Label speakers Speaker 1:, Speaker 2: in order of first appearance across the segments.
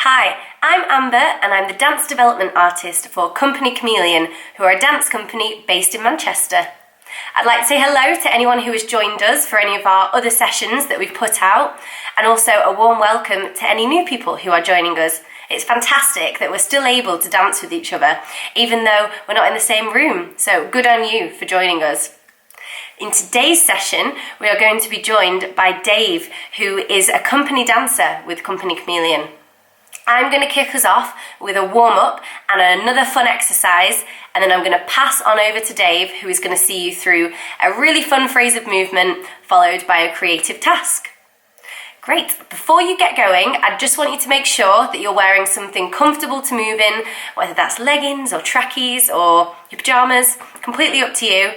Speaker 1: Hi, I'm Amber and I'm the dance development artist for Company Chameleon, who are a dance company based in Manchester. I'd like to say hello to anyone who has joined us for any of our other sessions that we've put out, and also a warm welcome to any new people who are joining us. It's fantastic that we're still able to dance with each other, even though we're not in the same room, so good on you for joining us. In today's session, we are going to be joined by Dave, who is a company dancer with Company Chameleon. I'm going to kick us off with a warm-up and another fun exercise, and then I'm going to pass on over to Dave, who is going to see you through a really fun phrase of movement followed by a creative task. Great. Before you get going, I just want you to make sure that you're wearing something comfortable to move in, whether that's leggings or trackies or your pyjamas, completely up to you,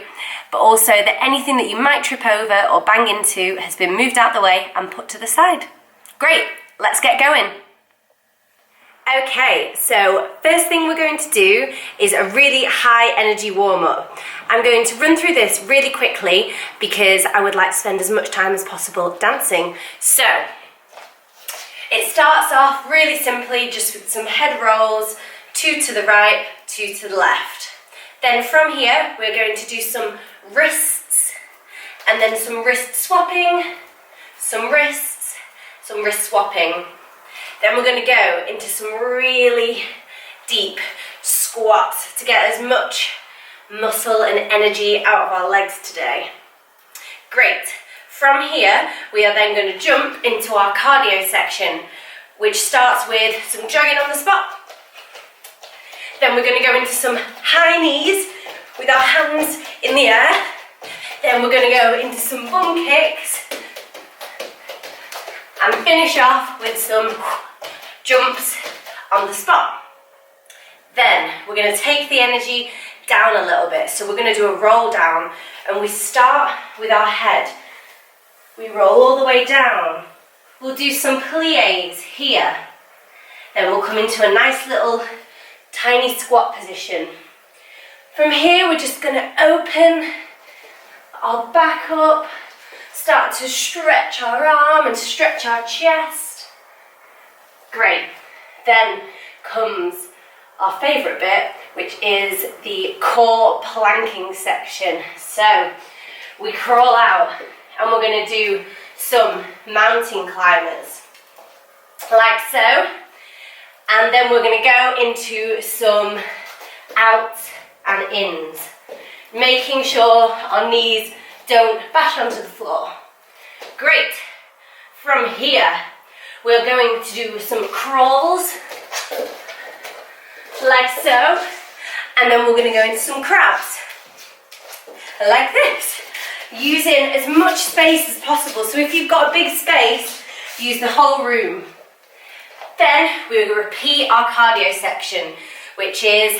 Speaker 1: but also that anything that you might trip over or bang into has been moved out the way and put to the side. Great. Let's get going. Okay, so first thing we're going to do is a really high energy warm-up. I'm going to run through this really quickly because I would like to spend as much time as possible dancing. So, it starts off really simply just with some head rolls, 2 to the right, 2 to the left. Then from here, we're going to do some wrists, and then some wrist swapping, some wrists, some wrist swapping. Then we're going to go into some really deep squats to get as much muscle and energy out of our legs today. Great. From here, we are then going to jump into our cardio section, which starts with some jogging on the spot. Then we're going to go into some high knees with our hands in the air. Then we're going to go into some bum kicks and finish off with some jumps on the spot. Then we're going to take the energy down a little bit. So we're going to do a roll down, and we start with our head. We roll all the way down. We'll do some pliés here. Then we'll come into a nice little tiny squat position. From here, we're just going to open our back up, start to stretch our arm and stretch our chest. Great. Then comes our favourite bit, which is the core planking section. So we crawl out and we're going to do some mountain climbers, like so. And then we're going to go into some outs and ins, making sure our knees don't bash onto the floor. Great. From here, we're going to do some crawls, like so, and then we're going to go into some crabs, like this, using as much space as possible. So if you've got a big space, use the whole room. Then we're going to repeat our cardio section, which is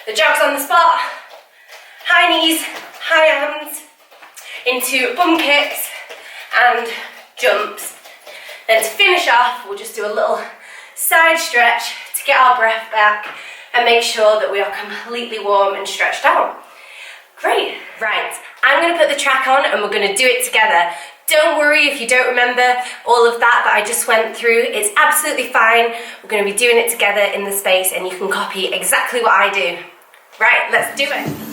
Speaker 1: the jogs on the spot, high knees, high arms, into bum kicks and jumps. Then to finish off, we'll just do a little side stretch to get our breath back and make sure that we are completely warm and stretched out. Great. Right, I'm going to put the track on and we're going to do it together. Don't worry if you don't remember all of that I just went through. It's absolutely fine. We're going to be doing it together in the space and you can copy exactly what I do. Right, let's do it.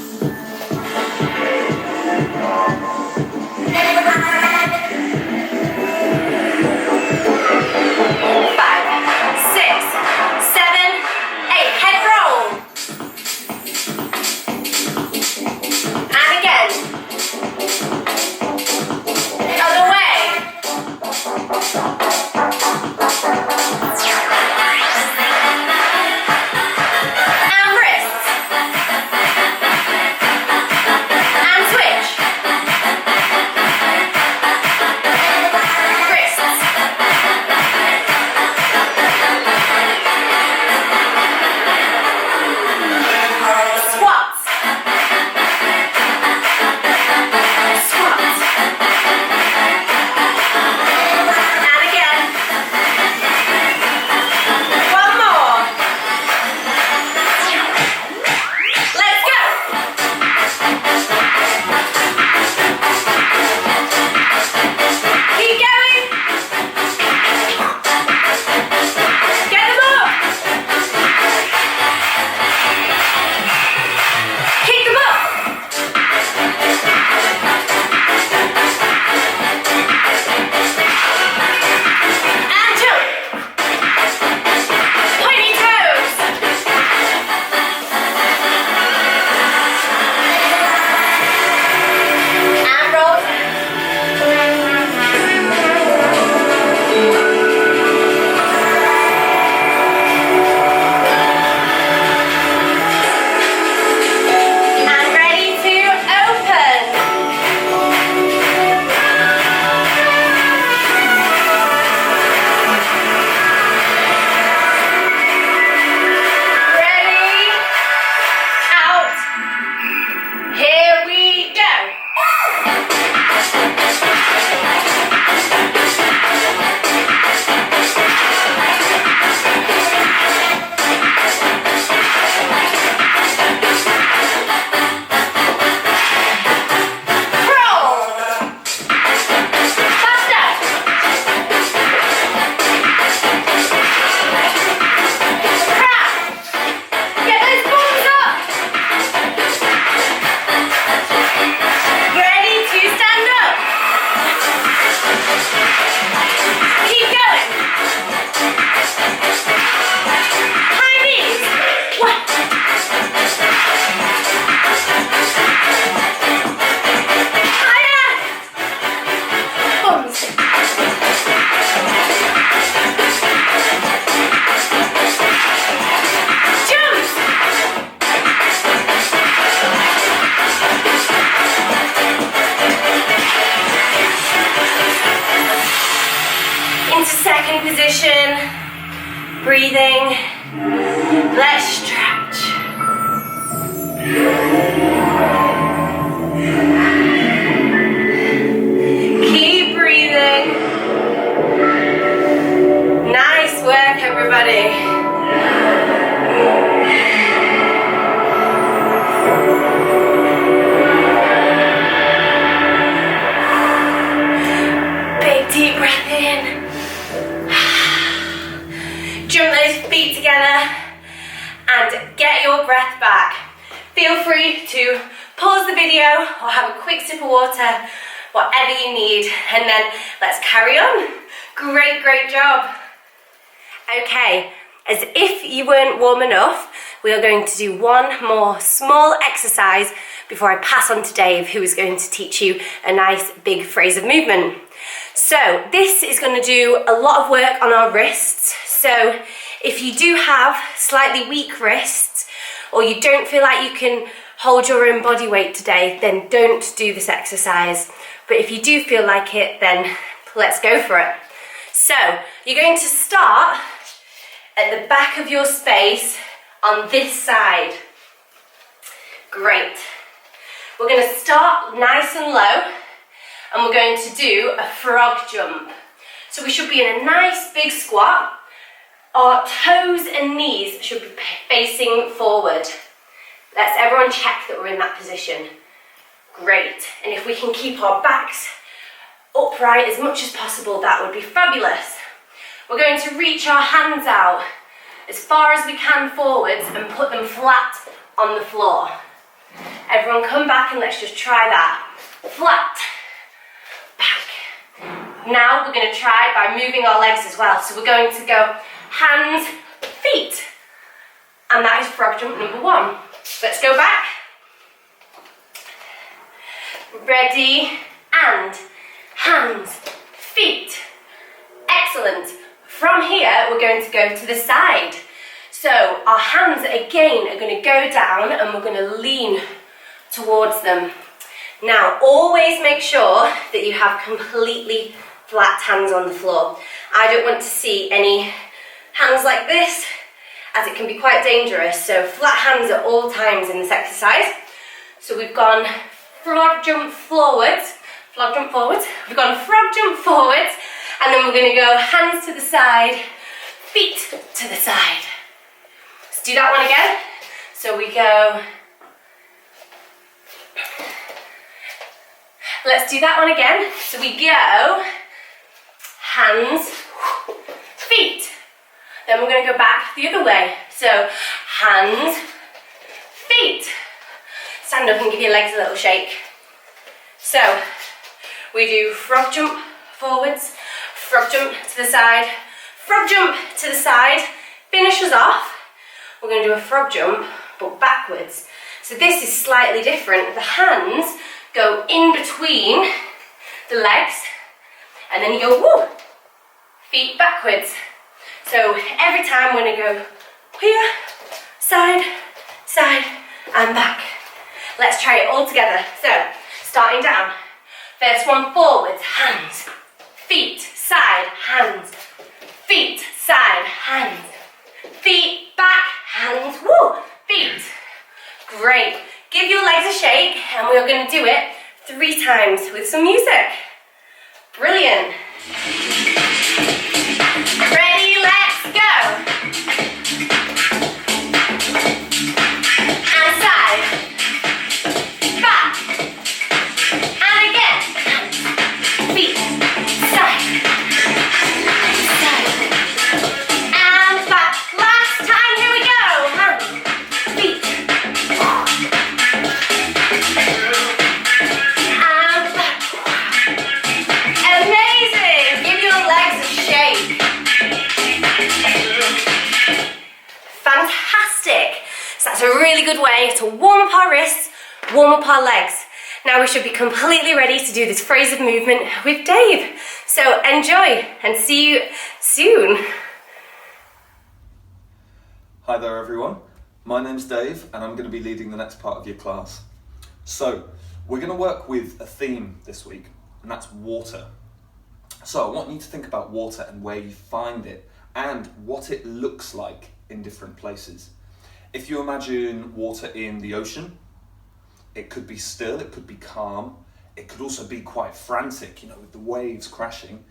Speaker 1: breathing. Let's stretch. Keep breathing. Nice work, everybody. Deep breath in. Jump those feet together and get your breath back. Feel free to pause the video or have a quick sip of water, whatever you need, and then let's carry on. Great, great job. Okay, as if you weren't warm enough, we are going to do one more small exercise before I pass on to Dave, who is going to teach you a nice big phrase of movement. So this is going to do a lot of work on our wrists. So if you do have slightly weak wrists, or you don't feel like you can hold your own body weight today, then don't do this exercise. But if you do feel like it, then let's go for it. So you're going to start at the back of your space on this side. Great. We're going to start nice and low, and we're going to do a frog jump. So we should be in a nice big squat. Our toes and knees should be facing forward. Let's everyone check that we're in that position. Great. And if we can keep our backs upright as much as possible, that would be fabulous. We're going to reach our hands out as far as we can forwards and put them flat on the floor. Everyone come back and let's just try that. Flat. Back. Now we're going to try by moving our legs as well. So we're going to go hands, feet. And that is frog jump number 1. Let's go back. Ready, and hands, feet. Excellent. From here, we're going to go to the side. So our hands again are going to go down and we're going to lean towards them. Now, always make sure that you have completely flat hands on the floor. I don't want to see any hands like this, as it can be quite dangerous. So flat hands at all times in this exercise. So we've gone frog jump forwards, we've gone frog jump forwards, and then we're going to go hands to the side, feet to the side. Let's do that one again. So we go, let's do that one again. So we go hands, feet. Then we're going to go back the other way. So hands, feet. Stand up and give your legs a little shake. So we do frog jump forwards, frog jump to the side, frog jump to the side. Finish us off. We're going to do a frog jump, but backwards. So this is slightly different. The hands go in between the legs, and then you go woo, feet backwards. So every time we're going to go here, side, side, and back. Let's try it all together. So starting down. First one forwards, hands, feet, side, hands, feet, side, hands, feet, back, hands, woo, feet. Great. Give your legs a shake, and we're going to do it 3 times with some music. Brilliant. Ready, let's go. And side, back, and again. Feet, side, side, and back. Last time, here we go. Hands, feet, and back. Amazing. Give your legs a shake. Fantastic. So that's a really good way to warm up our wrists, warm up our legs. Now we should be completely ready to do this phrase of movement with Dave. So enjoy and see you soon.
Speaker 2: Hi there everyone, my name's Dave and I'm going to be leading the next part of your class. So we're going to work with a theme this week, and that's water. So I want you to think about water and where you find it and what it looks like in different places. If you imagine water in the ocean, it could be still, it could be calm, it could also be quite frantic, with the waves crashing.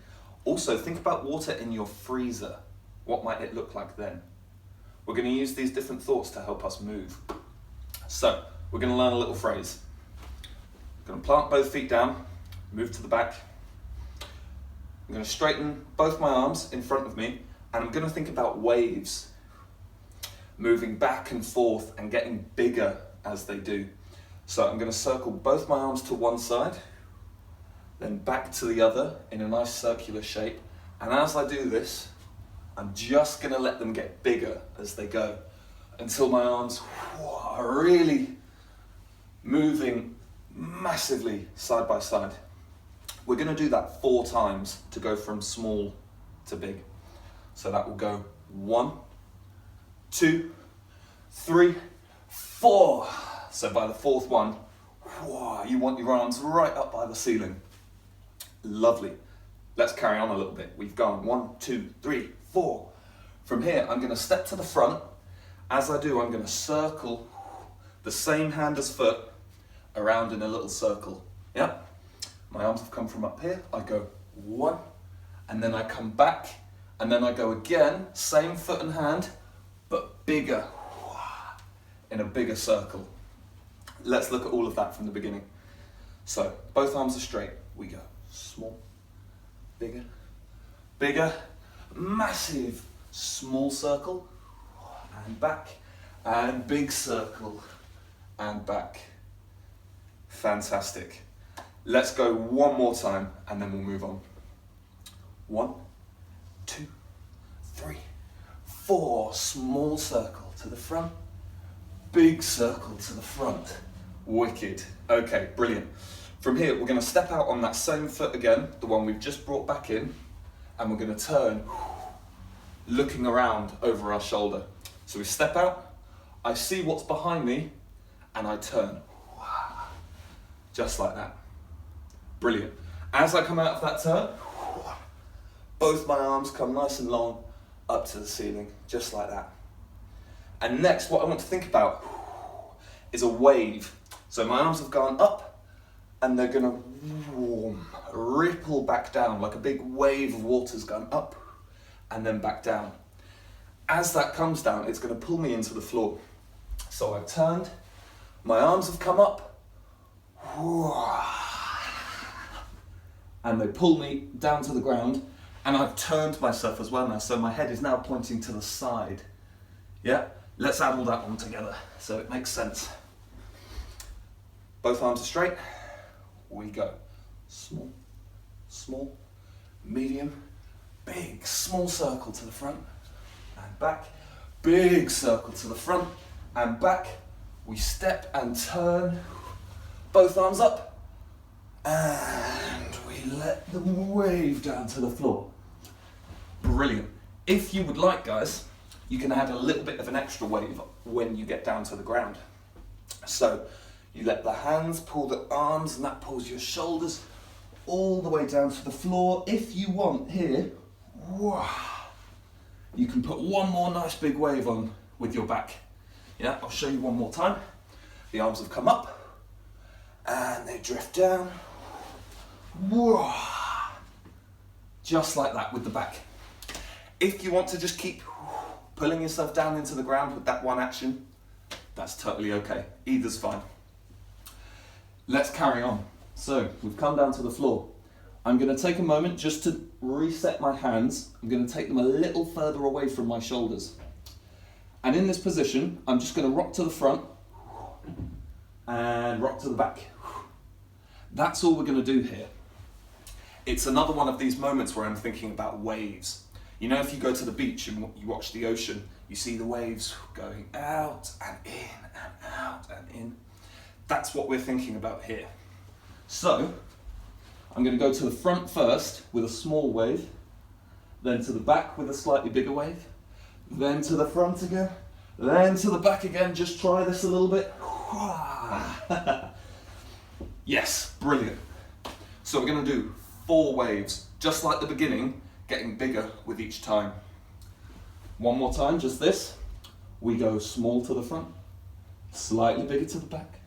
Speaker 2: Also, think about water in your freezer. What might it look like then? We're going to use these different thoughts to help us move. So, we're going to learn a little phrase. I'm going to plant both feet down, move to the back. I'm going to straighten both my arms in front of me, and I'm going to think about waves moving back and forth and getting bigger as they do. So I'm going to circle both my arms to one side, then back to the other in a nice circular shape. And as I do this, I'm just going to let them get bigger as they go until my arms are really moving massively side by side. We're going to do that 4 times to go from small to big. So that will go 1, 2, 3, 4. So by the 4th one, you want your arms right up by the ceiling. Lovely. Let's carry on a little bit. We've gone 1, 2, 3, 4. From here, I'm going to step to the front. As I do, I'm going to circle the same hand as foot around in a little circle. Yep. My arms have come from up here. I go 1, and then I come back, and then I go again, same foot and hand, but bigger, in a bigger circle. Let's look at all of that from the beginning. So, both arms are straight. We go small, bigger, bigger, massive, small circle, and back, and big circle, and back. Fantastic. Let's go one more time, and then we'll move on. 1, 2, 3, 4. Small circle to the front, big circle to the front. Wicked. Okay, brilliant. From here, we're going to step out on that same foot again, the one we've just brought back in, and we're going to turn, looking around over our shoulder. So we step out, I see what's behind me, and I turn. Just like that. Brilliant. As I come out of that turn, both my arms come nice and long up to the ceiling, just like that. And next, what I want to think about is a wave. So my arms have gone up, and they're going to ripple back down, like a big wave of water's gone up and then back down. As that comes down, it's going to pull me into the floor. So I've turned, my arms have come up, and they pull me down to the ground, and I've turned myself as well now, so my head is now pointing to the side. Yeah, let's add all that on together so it makes sense. Both arms are straight, we go small, small, medium, big, small circle to the front and back, big circle to the front and back. We step and turn, both arms up, and we let them wave down to the floor. Brilliant. If you would like, guys, you can add a little bit of an extra wave when you get down to the ground. So you let the hands pull the arms, and that pulls your shoulders all the way down to the floor. If you want here, you can put one more nice big wave on with your back. Yeah, I'll show you one more time. The arms have come up and they drift down. Just like that with the back. If you want to just keep pulling yourself down into the ground with that one action, that's totally okay. Either's fine. Let's carry on. So we've come down to the floor. I'm going to take a moment just to reset my hands. I'm going to take them a little further away from my shoulders. And in this position, I'm just going to rock to the front and rock to the back. That's all we're going to do here. It's another one of these moments where I'm thinking about waves. You know, if you go to the beach and you watch the ocean, you see the waves going out and in and out and in. That's what we're thinking about here. So, I'm going to go to the front first with a small wave, then to the back with a slightly bigger wave, then to the front again, then to the back again. Just try this a little bit. Yes, brilliant. So we're going to do 4 waves, just like the beginning, getting bigger with each time. One more time, just this. We go small to the front, slightly bigger to the back,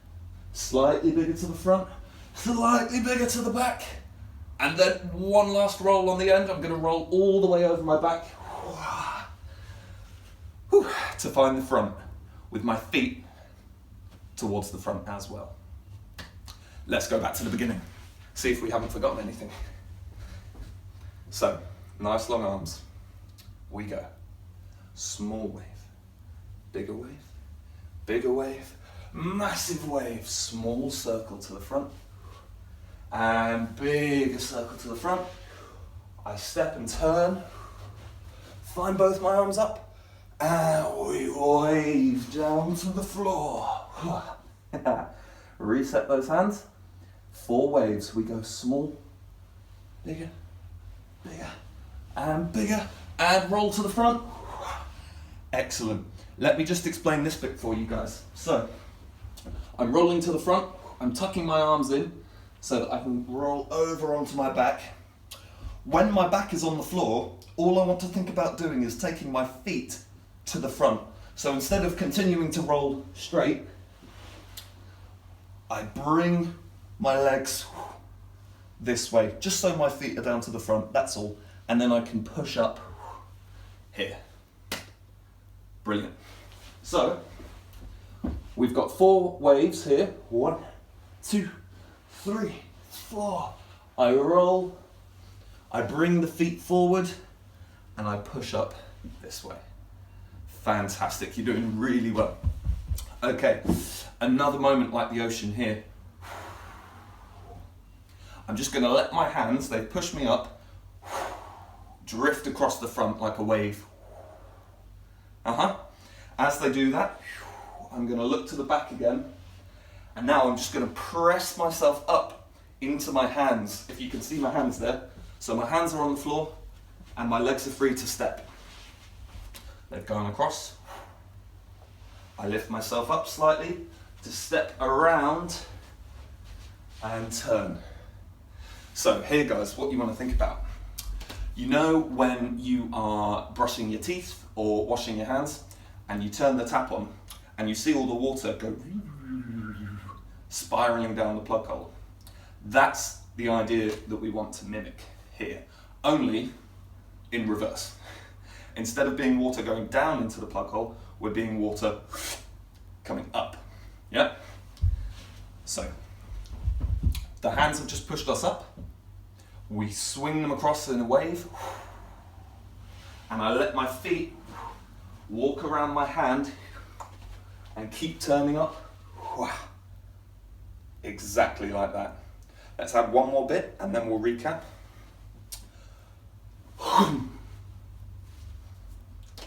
Speaker 2: slightly bigger to the front, slightly bigger to the back, and then one last roll on the end. I'm going to roll all the way over my back to find the front with my feet towards the front as well. Let's go back to the beginning, see if we haven't forgotten anything. So, nice long arms. We go. Small wave, bigger wave, massive wave, small circle to the front, and bigger circle to the front. I step and turn, find both my arms up, and we wave down to the floor. Reset those hands. 4 waves. We go small, bigger, and roll to the front. Excellent. Let me just explain this bit for you guys. So, I'm rolling to the front, I'm tucking my arms in so that I can roll over onto my back. When my back is on the floor, all I want to think about doing is taking my feet to the front. So instead of continuing to roll straight, I bring my legs this way, just so my feet are down to the front, that's all. And then I can push up here. Brilliant. So, we've got 4 waves here. 1, 2, 3, 4. I roll, I bring the feet forward, and I push up this way. Fantastic, you're doing really well. Okay, another moment like the ocean here. I'm just going to let my hands, they push me up, drift across the front like a wave. As they do that, I'm going to look to the back again, and now I'm just going to press myself up into my hands, if you can see my hands there. So my hands are on the floor, and my legs are free to step. They're going across. I lift myself up slightly to step around and turn. So here guys, what you want to think about. You know when you are brushing your teeth or washing your hands and you turn the tap on and you see all the water go spiraling down the plug hole? That's the idea that we want to mimic here, only in reverse. Instead of being water going down into the plug hole, we're being water coming up. Yeah? So, the hands have just pushed us up. We swing them across in a wave, and I let my feet walk around my hand and keep turning up. Exactly like that. Let's have one more bit and then we'll recap.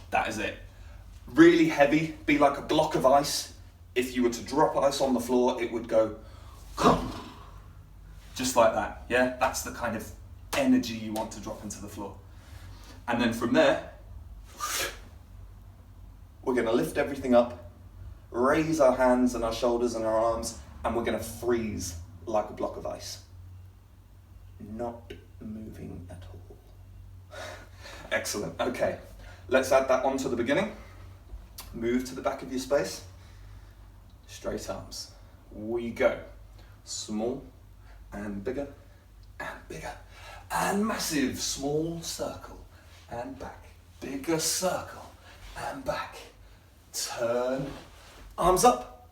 Speaker 2: That is it. Really heavy, be like a block of ice. If you were to drop ice on the floor, it would go just like that. Yeah, that's the kind of energy you want to drop into the floor. And then from there, we're going to lift everything up, raise our hands and our shoulders and our arms, and we're going to freeze like a block of ice. Not moving at all. Excellent. Okay, let's add that on to the beginning. Move to the back of your space. Straight arms. We go. Small and bigger and massive. Small circle and back. Bigger circle and back. Turn. Arms up.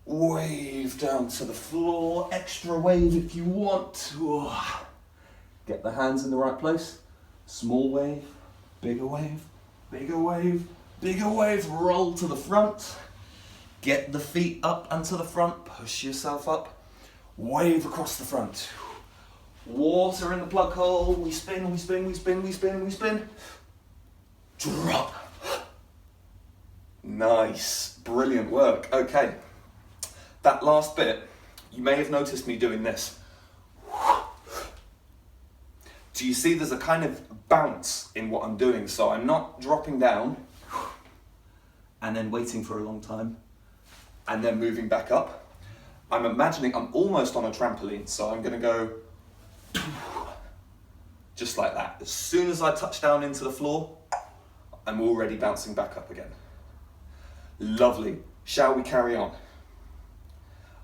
Speaker 2: Wave down to the floor. Extra wave if you want to. Get the hands in the right place. Small wave, bigger wave, bigger wave, bigger wave. Roll to the front. Get the feet up and to the front. Push yourself up. Wave across the front. Water in the plug hole. We spin, we spin, we spin, we spin, we spin. Drop. Nice. Brilliant work. Okay. That last bit, you may have noticed me doing this. Do you see there's a kind of bounce in what I'm doing? So I'm not dropping down and then waiting for a long time and then moving back up. I'm imagining I'm almost on a trampoline, so I'm going to go just like that. As soon as I touch down into the floor, I'm already bouncing back up again. Lovely. Shall we carry on?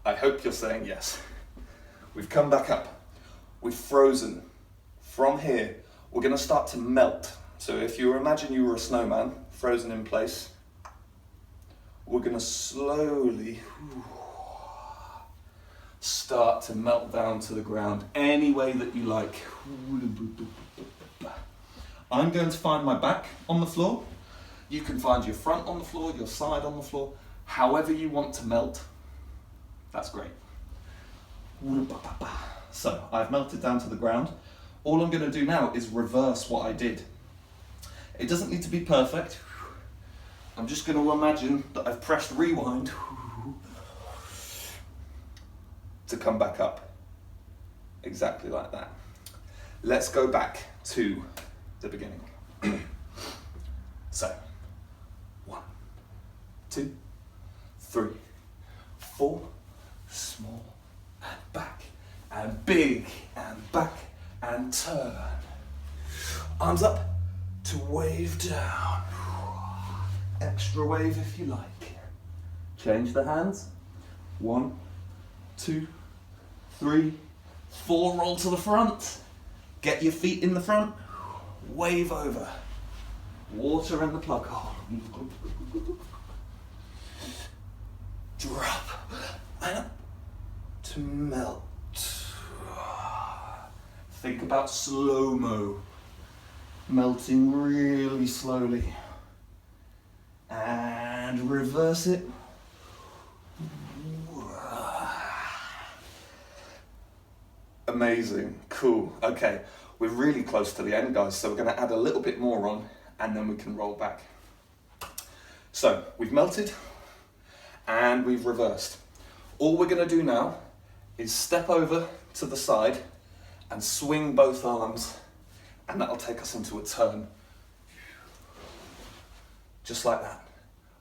Speaker 2: I hope you're saying yes. We've come back up. We've frozen. From here, we're going to start to melt. So if you imagine you were a snowman, frozen in place, we're going to slowly start to melt down to the ground any way that you like. I'm going to find my back on the floor. You can find your front on the floor, your side on the floor, however you want to melt. That's great. So I've melted down to the ground. All I'm going to do now is reverse what I did. It doesn't need to be perfect. I'm just going to imagine that I've pressed rewind to come back up. Exactly like that. Let's go back to the beginning. So, 1, 2, 3, 4, small and back and big and back and turn. Arms up to wave down. Extra wave if you like. Change the hands. 1, 2, 3, 4, roll to the front. Get your feet in the front. Wave over. Water in the plug hole. Drop. And up to melt. Think about slow-mo. Melting really slowly. And reverse it. Amazing, cool. Okay, we're really close to the end, guys, so we're going to add a little bit more on and then we can roll back. So, we've melted and we've reversed. All we're going to do now is step over to the side and swing both arms, and that'll take us into a turn. Just like that.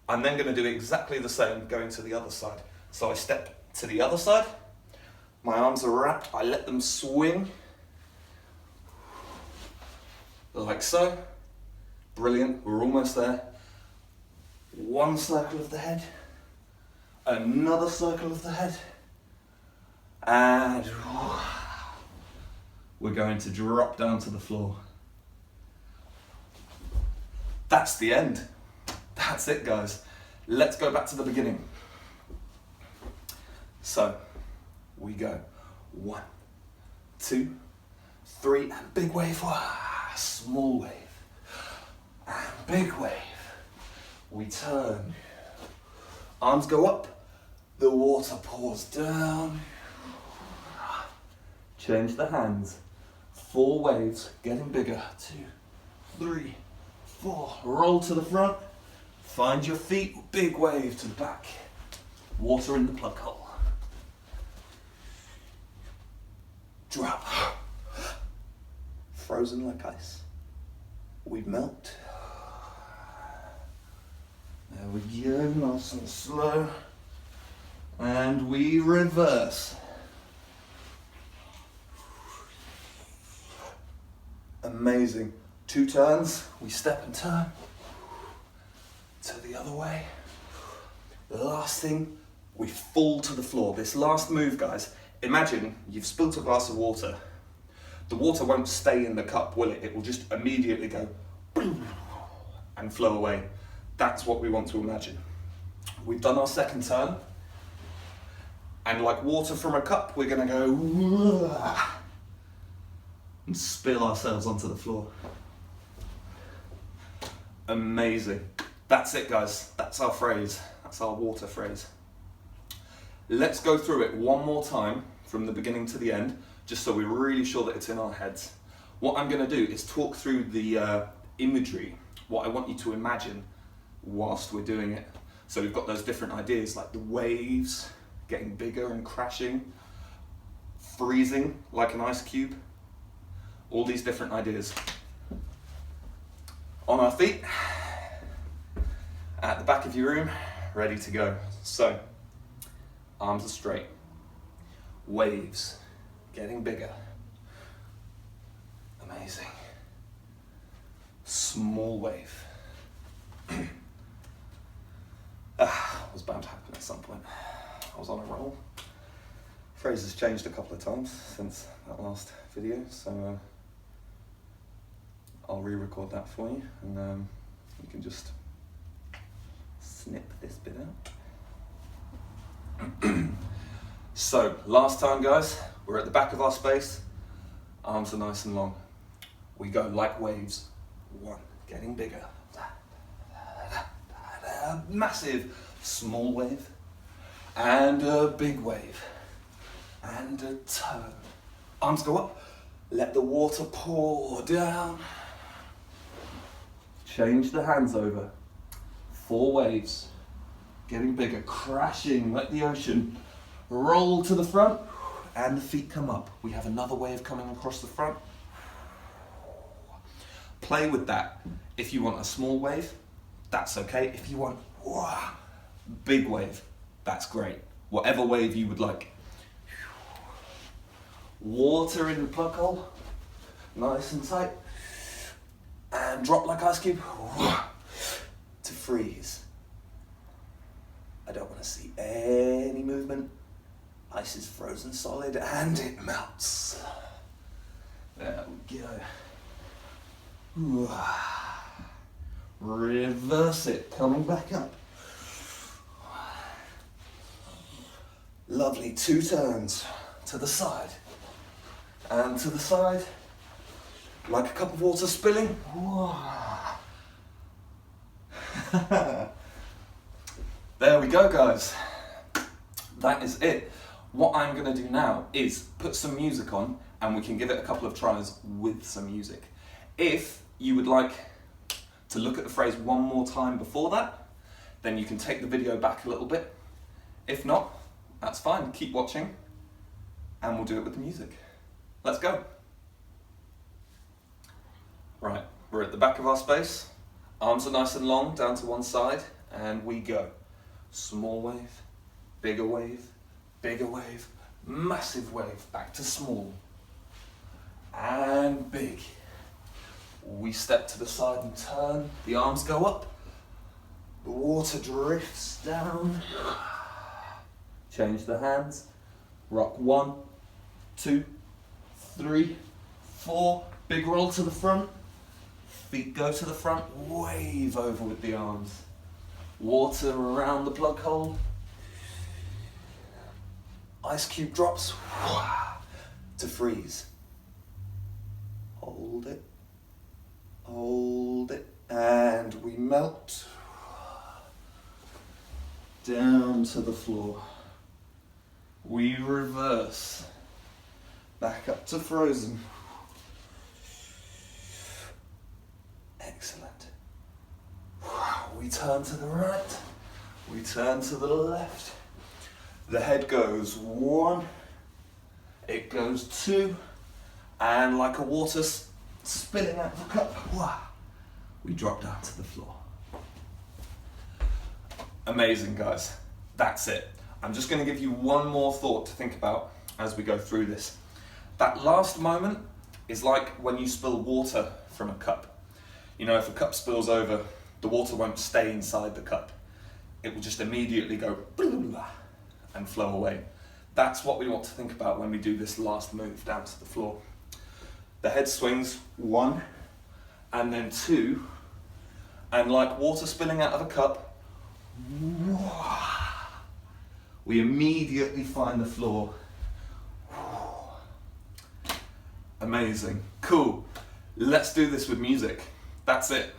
Speaker 2: I'm then going to do exactly the same going to the other side. So I step to the other side, my arms are wrapped, I let them swing, like so. Brilliant, we're almost there. One circle of the head, another circle of the head, and we're going to drop down to the floor. That's the end. That's it, guys. Let's go back to the beginning. So, we go 1, 2, 3, and big wave, small wave, and big wave. We turn, arms go up, the water pours down. Change the hands, 4 waves, getting bigger, 2, 3, 4, roll to the front, find your feet, big wave to the back, water in the plug hole. Drop. Frozen like ice. We melt. There we go, nice and slow. And we reverse. Amazing. 2 turns, we step and turn. To the other way. The last thing, we fall to the floor. This last move, guys, imagine you've spilt a glass of water. The water won't stay in the cup, will it? It will just immediately go and flow away. That's what we want to imagine. We've done our second turn, and like water from a cup, we're going to go and spill ourselves onto the floor. Amazing. That's it, guys. That's our phrase. That's our water phrase. Let's go through it one more time from the beginning to the end, just so we're really sure that it's in our heads. What I'm going to do is talk through the imagery, what I want you to imagine whilst we're doing it. So we've got those different ideas like the waves getting bigger and crashing, freezing like an ice cube, all these different ideas. On our feet, at the back of your room, ready to go. So, arms are straight, waves getting bigger, amazing, small wave, was bound to happen at some point. I was on a roll. Phrase has changed a couple of times since that last video, so I'll re-record that for you, and you can just snip this bit out. So, last time guys, we're at the back of our space, arms are nice and long. We go like waves, one, getting bigger, massive, small wave, and a big wave, and a turn. Arms go up, let the water pour down. Change the hands over, 4 waves, getting bigger, crashing like the ocean. Roll to the front, and the feet come up. We have another wave coming across the front. Play with that. If you want a small wave, that's okay. If you want big wave, that's great. Whatever wave you would like. Water in the plug hole, nice and tight, and drop like ice cube to freeze. I don't want to see any movement. Ice is frozen solid and it melts. There we go. Reverse it, coming back up. Lovely, 2 turns to the side and to the side, like a cup of water spilling. There we go guys, that is it. What I'm going to do now is put some music on and we can give it a couple of tries with some music. If you would like to look at the phrase one more time before that, then you can take the video back a little bit. If not, that's fine, keep watching and we'll do it with the music. Let's go. Right, we're at the back of our space, arms are nice and long down to one side, and we go. Small wave, bigger wave, bigger wave, massive wave, back to small, and big. We step to the side and turn, the arms go up, the water drifts down, change the hands, rock 1, 2, 3, 4, big roll to the front, feet go to the front, wave over with the arms, water around the plug hole, ice cube drops to freeze. Hold it, and we melt down to the floor. We reverse back up to frozen. Excellent. We turn to the right, we turn to the left. The head goes 1, it goes 2, and like a water spilling out of the cup, we drop down to the floor. Amazing guys, that's it. I'm just going to give you one more thought to think about as we go through this. That last moment is like when you spill water from a cup. You know, if a cup spills over, the water won't stay inside the cup. It will just immediately go and flow away. That's what we want to think about when we do this last move down to the floor. The head swings 1 and then 2, and like water spilling out of a cup, we immediately find the floor. Amazing, cool. Let's do this with music. That's it.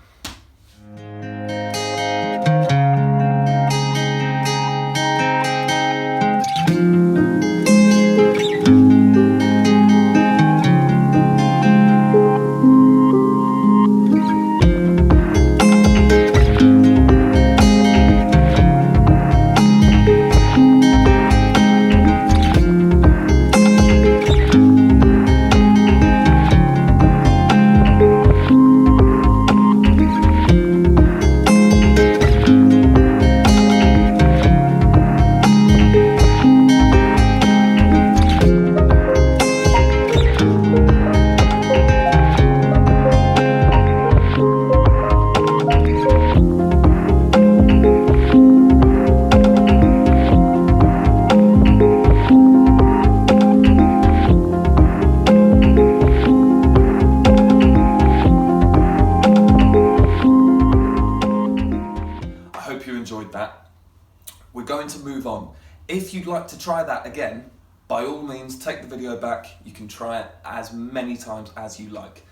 Speaker 2: we're going to move on. If you'd like to try that again, by all means, take the video back. You can try it as many times as you like.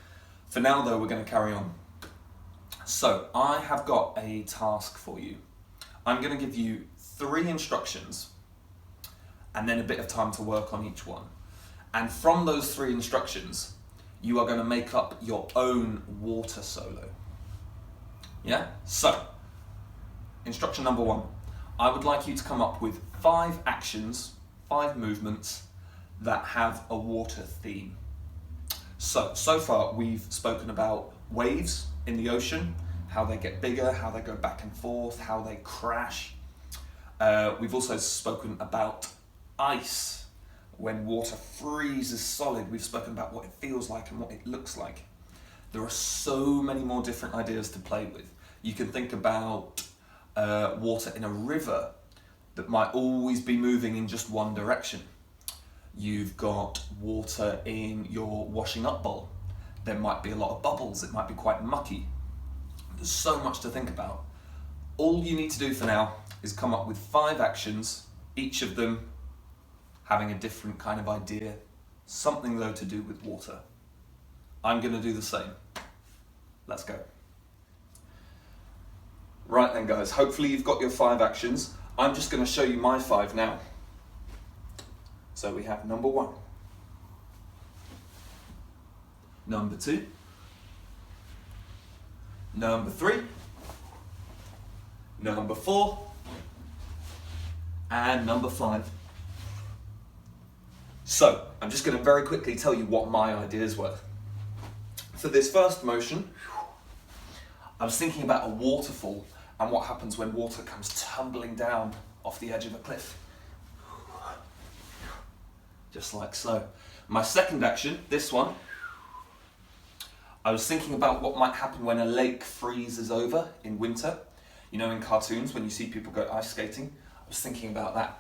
Speaker 2: For now though, we're going to carry on. So I have got a task for you. I'm going to give you 3 instructions and then a bit of time to work on each one. And from those 3 instructions, you are going to make up your own water solo. Yeah? So, instruction number 1. I would like you to come up with 5 actions, 5 movements that have a water theme. So far we've spoken about waves in the ocean, how they get bigger, how they go back and forth, how they crash. We've also spoken about ice. When water freezes solid, we've spoken about what it feels like and what it looks like. There are so many more different ideas to play with. You can think about water in a river that might always be moving in just one direction. You've got water in your washing up bowl. There might be a lot of bubbles, it might be quite mucky. There's so much to think about. All you need to do for now is come up with 5 actions, each of them having a different kind of idea, something though to do with water. I'm going to do the same. Let's go. Right then guys, hopefully you've got your 5 actions. I'm just going to show you my 5 now. So we have number 1, number 2, number 3, number 4, and number 5. So, I'm just going to very quickly tell you what my ideas were. For this first motion, I was thinking about a waterfall and what happens when water comes tumbling down off the edge of a cliff. Just like so. My second action, this one, I was thinking about what might happen when a lake freezes over in winter. You know, in cartoons when you see people go ice skating. I was thinking about that.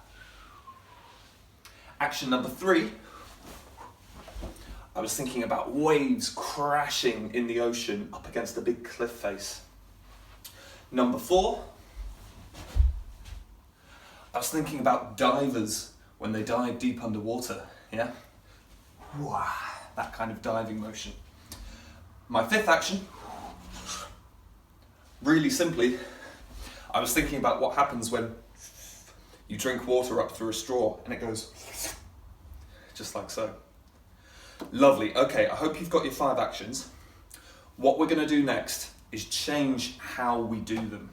Speaker 2: Action number 3, I was thinking about waves crashing in the ocean up against a big cliff face. Number 4, I was thinking about divers when they dive deep underwater, yeah? Wow, that kind of diving motion. My 5th action, really simply, I was thinking about what happens when you drink water up through a straw and it goes just like so. Lovely, okay, I hope you've got your 5 actions. What we're going to do next is change how we do them.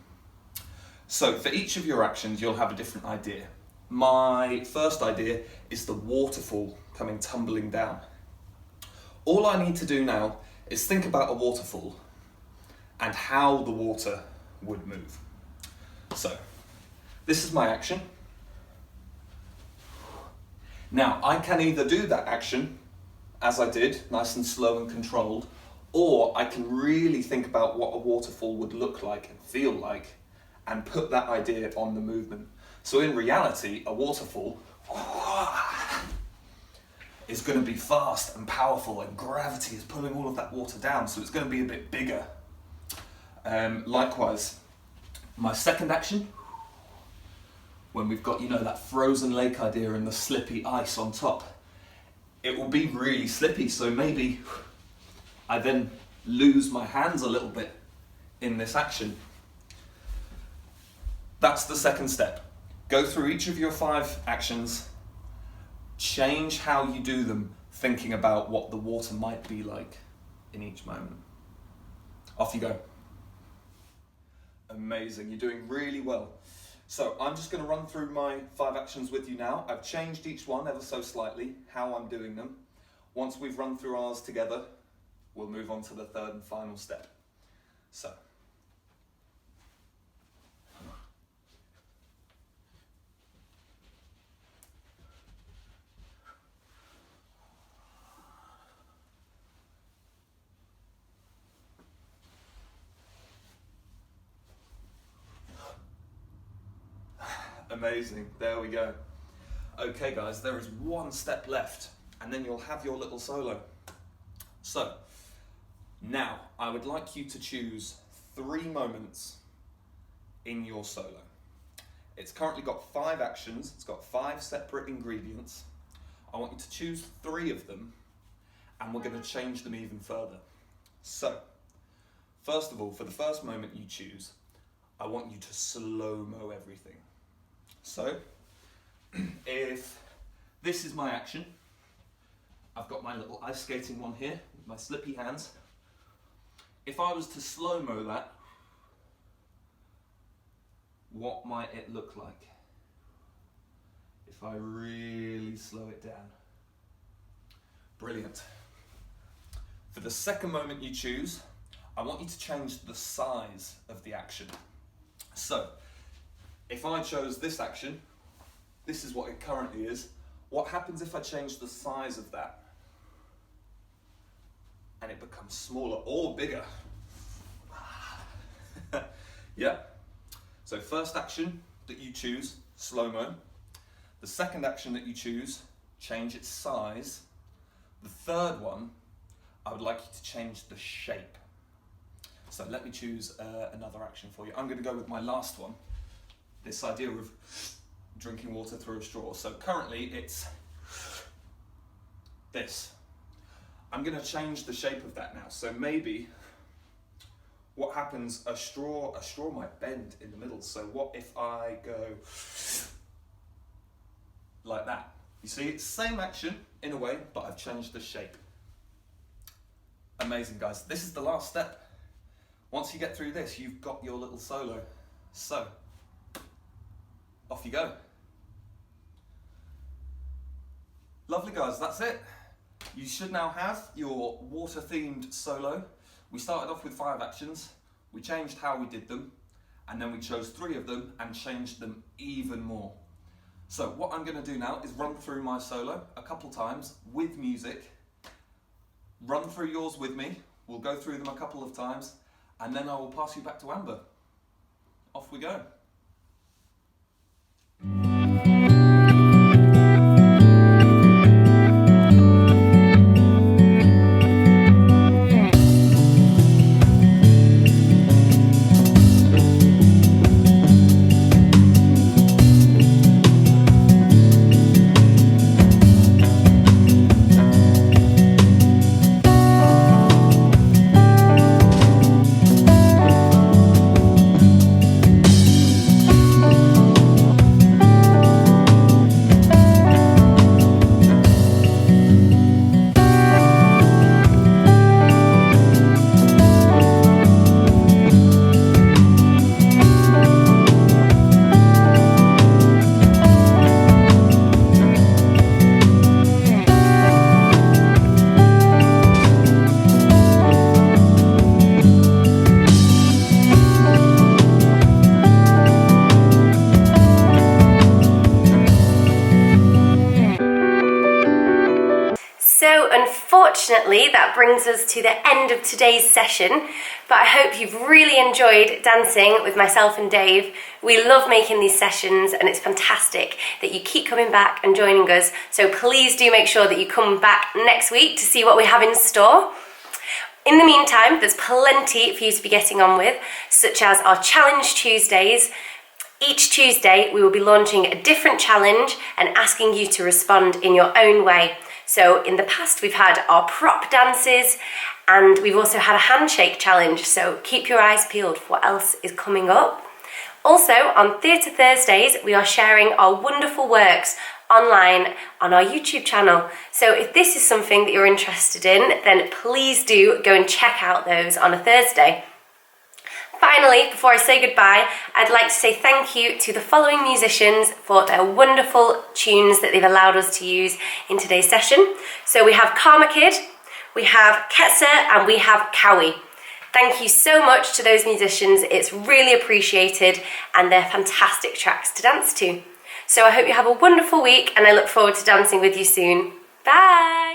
Speaker 2: So for each of your actions, you'll have a different idea. My first idea is the waterfall coming tumbling down. All I need to do now is think about a waterfall and how the water would move. So, this is my action. Now, I can either do that action, as I did, nice and slow and controlled, or I can really think about what a waterfall would look like and feel like, and put that idea on the movement. So in reality, a waterfall is going to be fast and powerful, and gravity is pulling all of that water down, so it's going to be a bit bigger. Likewise, my second action, when we've got, you know, that frozen lake idea and the slippy ice on top, it will be really slippy, so maybe I then lose my hands a little bit in this action. That's the second step. Go through each of your 5 actions, change how you do them, thinking about what the water might be like in each moment. Off you go. Amazing, you're doing really well. So I'm just going to run through my 5 actions with you now. I've changed each one ever so slightly, how I'm doing them. Once we've run through ours together, we'll move on to the 3rd and final step. So. Amazing, there we go. Okay guys, there is 1 step left and then you'll have your little solo. So, now I would like you to choose 3 moments in your solo. It's currently got 5 actions, it's got 5 separate ingredients. I want you to choose 3 of them, and we're going to change them even further. So, first of all, for the first moment you choose, I want you to slow-mo everything. So, if this is my action, I've got my little ice skating one here, with my slippy hands. If I was to slow-mo that, what might it look like? If I really slow it down. Brilliant. For the second moment you choose, I want you to change the size of the action. So, if I chose this action, this is what it currently is. What happens if I change the size of that? And it becomes smaller or bigger. Yeah. So first action that you choose, slow-mo. The second action that you choose, change its size. The third one, I would like you to change the shape. So let me choose another action for you. I'm going to go with my last one. This idea of drinking water through a straw. So currently it's this. I'm going to change the shape of that now. So maybe what happens, a straw might bend in the middle. So what if I go like that? You see, it's the same action in a way, but I've changed the shape. Amazing, guys. This is the last step. Once you get through this, you've got your little solo. So, off you go. Lovely, guys, that's it. You should now have your water-themed solo. We started off with 5 actions, we changed how we did them, and then we chose 3 of them and changed them even more. So what I'm going to do now is run through my solo a couple times with music. Run through yours with me, we'll go through them a couple of times, and then I will pass you back to Amber. Off we go.
Speaker 1: So unfortunately that brings us to the end of today's session, but I hope you've really enjoyed dancing with myself and Dave. We love making these sessions and it's fantastic that you keep coming back and joining us, so please do make sure that you come back next week to see what we have in store. In the meantime, there's plenty for you to be getting on with, such as our Challenge Tuesdays. Each Tuesday we will be launching a different challenge and asking you to respond in your own way. So in the past we've had our prop dances and we've also had a handshake challenge, so keep your eyes peeled for what else is coming up. Also on Theatre Thursdays we are sharing our wonderful works online on our YouTube channel. So if this is something that you're interested in, then please do go and check out those on a Thursday. Finally, before I say goodbye, I'd like to say thank you to the following musicians for their wonderful tunes that they've allowed us to use in today's session. So we have Karma Kid, we have Ketzer, and we have Cowie. Thank you so much to those musicians, it's really appreciated and they're fantastic tracks to dance to. So I hope you have a wonderful week and I look forward to dancing with you soon. Bye!